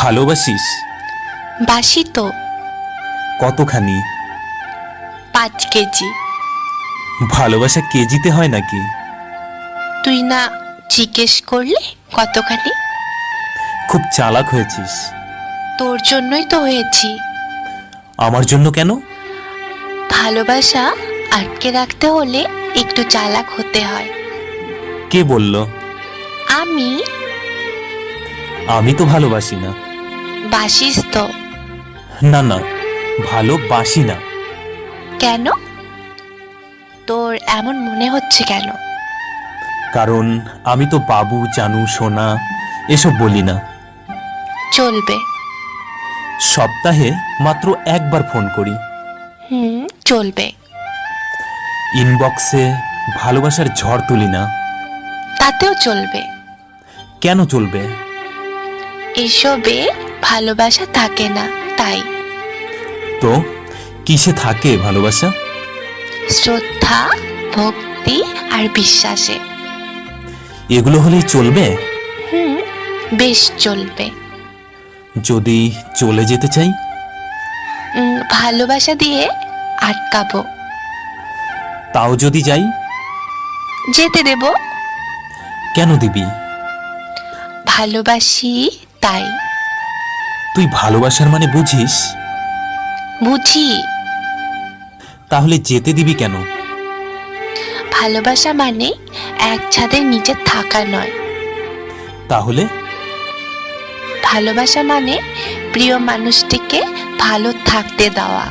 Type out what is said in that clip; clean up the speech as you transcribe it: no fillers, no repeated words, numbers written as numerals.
ভালোবাসিস? বাসি তো। কতখানি? 5 কেজি। ভালোবাসা কেজিতে হয় নাকি? তুই না জিজ্ঞেস করলে কতখানি? খুব চালাক হয়েছিস। তোর জন্যই তো হয়েছি। আমার জন্য কেন? ভালোবাসা আটকে রাখতে হলে একটু চালাক হতে হয়। কে বলল? আমি। আমি তো ভালোবাসি না। বাসিস তো। না না, ভালোবাসি না। কেন? তোর এমন মনে হচ্ছে কেন? কারণ আমি তো বাবু, জানু, সোনা এসব বলি না। চলবে। সপ্তাহে মাত্র একবার ফোন করি। চলবে। ইনবক্সে ভালোবাসার ঝড় তুলি না। তাতেও চলবে। কেন চলবে? এসবে ভালোবাসা থাকে না, তাই। তো কিসে থাকে ভালোবাসা? শ্রদ্ধা, ভক্তি আর বিশ্বাসে। এগুলো হলেই চলবে? বেশ চলবে। যদি চলে যেতে চাই? ভালোবাসা দিয়ে আটকাবো। তাও যদি যাই? যেতে দেব। কেন দিবি? ভালোবাসি তাই। তুই ভালোবাসার মানে বুঝিস? বুঝি। তাহলে যেতে দিবি কেন? ভালোবাসা মানে এক ছাদের নিচে থাকা নয়। তাহলে? ভালোবাসা মানে প্রিয় মানুষটিকে ভালো থাকতে দেওয়া।